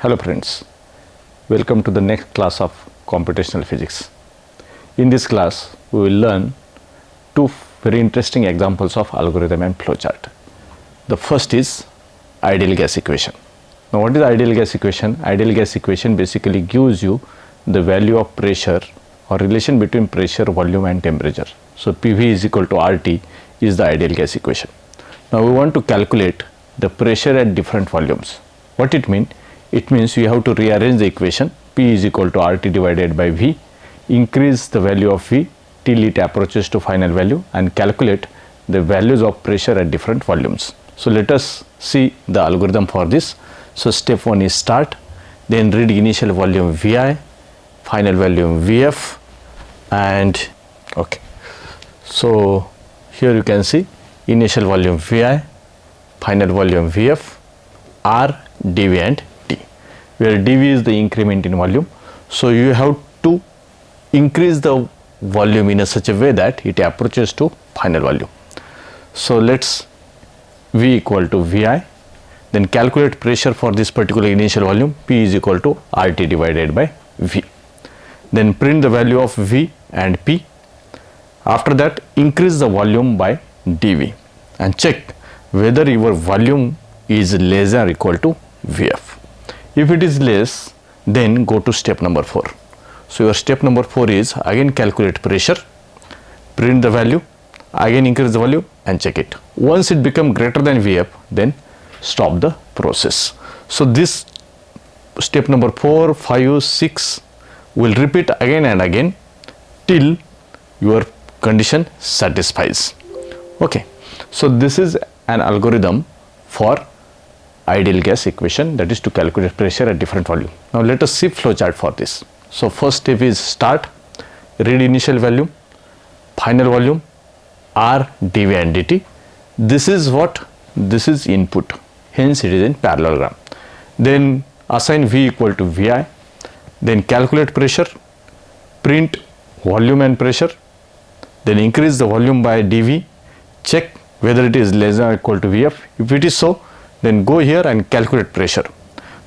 Hello friends, welcome to the next class of computational physics. In this class, we will learn two very interesting examples of algorithm and flowchart. The first is ideal gas equation. Now what is ideal gas equation? Ideal gas equation basically gives you the value of pressure or relation between pressure, volume and temperature. So PV is equal to RT is the ideal gas equation. Now we want to calculate the pressure at different volumes. What it means? It means you have to rearrange the equation. P is equal to RT divided by V, increase the value of V till it approaches to final value and calculate the values of pressure at different volumes. So let us see the algorithm for this. So step 1 is start, then read initial volume Vi, final volume Vf, and okay. So here you can see initial volume Vi, final volume Vf, R, dV and T, where dV is the increment in volume. So you have to increase the volume in such a way that it approaches to final volume. So let's V equal to Vi, then calculate pressure for this particular initial volume. P is equal to RT divided by V. Then print the value of V and P. After that, increase the volume by dV and check whether your volume is less than or equal to Vf. If it is less, then go to step number 4. So your step number 4 is again calculate pressure, print the value, again increase the value and check it. Once it becomes greater than Vf, then stop the process. So this step number 4, 5, 6 will repeat again and again till your condition satisfies. Okay, so this is an algorithm for ideal gas equation, that is to calculate pressure at different volume. Now let us see flowchart for this. So first step is start, read initial volume, final volume, R, dV and dt. This is what? This is input, hence it is in parallelogram. Then assign V equal to Vi, then calculate pressure, print volume and pressure, then increase the volume by dV, check whether it is less than or equal to Vf. If it is so, then go here and calculate pressure.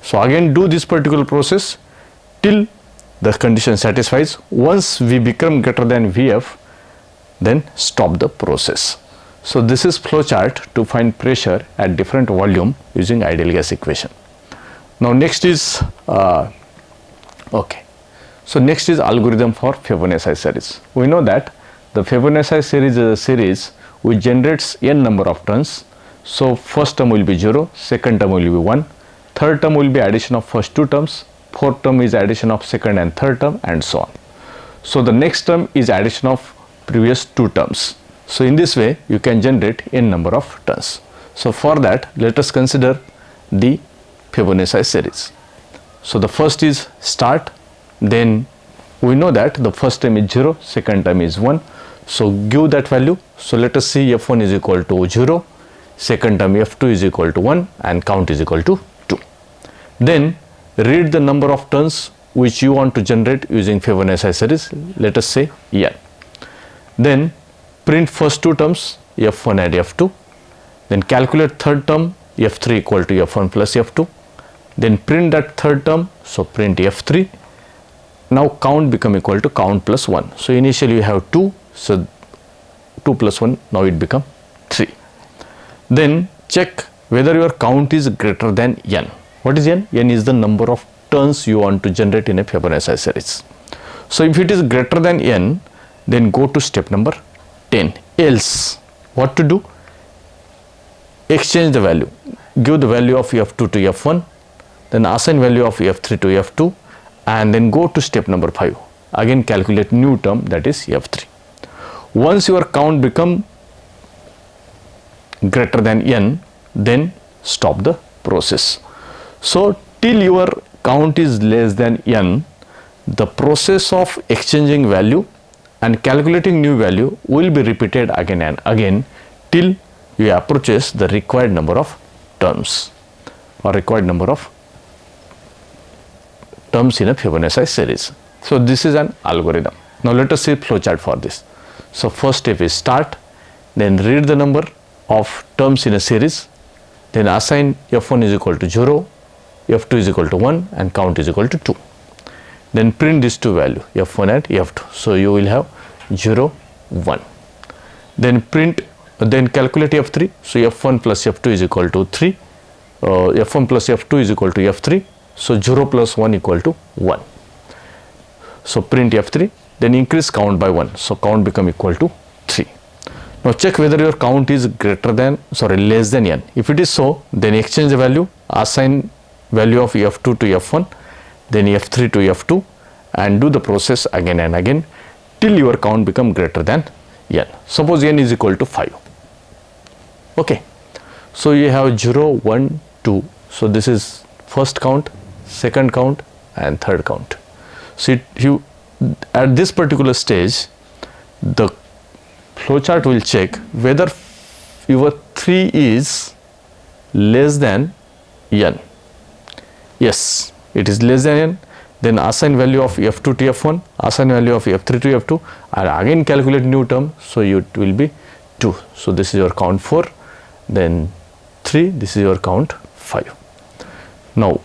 So again do this particular process till the condition satisfies. Once V become greater than Vf, then stop the process. So this is flowchart to find pressure at different volume using ideal gas equation. Now next is okay. So next is algorithm for Fibonacci series. We know that the Fibonacci series is a series which generates n number of turns. So first term will be 0, second term will be 1, third term will be addition of first two terms, fourth term is addition of second and third term and so on. So the next term is addition of previous two terms. So in this way you can generate n number of turns. So for that let us consider the Fibonacci series. So the first is start, then we know that the first term is 0, second term is 1. So give that value. So let us see F1 is equal to 0, second term F2 is equal to 1 and count is equal to 2. Then read the number of turns which you want to generate using Fibonacci series. Let us say n. Then print first two terms F1 and F2. Then calculate third term F3 equal to F1 plus F2. Then print that third term. So print F3. Now count become equal to count plus 1. So initially you have 2. So 2 plus 1, now it become 3. Then check whether your count is greater than n. What is n? N is the number of turns you want to generate in a Fibonacci series. So if it is greater than n, then go to step number 10. Else, what to do? Exchange the value. Give the value of F2 to F1, then assign value of F3 to F2, and then go to step number 5. Again calculate new term, that is F3. Once your count become greater than n, then stop the process. So till your count is less than n, the process of exchanging value and calculating new value will be repeated again and again till you approaches the required number of terms or required number of terms in a Fibonacci series. So this is an algorithm. Now let us see flowchart for this. So first step is start, then read the number of terms in a series, then assign F1 is equal to 0, f2 is equal to 1 and count is equal to 2. Then print these two value f1 and f2. So you will have 0, 1. Then calculate f3. So f1 plus f2 is equal to 3. F1 plus f2 is equal to f3. So 0 plus 1 equal to 1. So print f3. Then increase count by 1. So count become equal to 3. Now check whether your count is less than n. If it is so, then exchange the value, assign value of f2 to f1, then f3 to f2, and do the process again and again till your count become greater than n. Suppose n is equal to 5. Okay. So you have 0, 1, 2. So this is first count, second count, and third count. So at this particular stage, the flowchart will check whether your 3 is less than n. Yes, it is less than n. Then assign value of f2 to f1, assign value of f3 to f2, and again calculate new term. So it will be 2. So this is your count 4, then 3, this is your count 5. Now,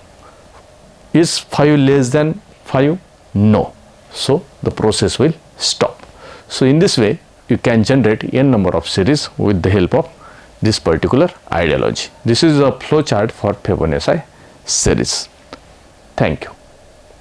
is 5 less than 5? No. So the process will stop. So in this way, you can generate n number of series with the help of this particular ideology. This is a flowchart for Fibonacci series. Thank you.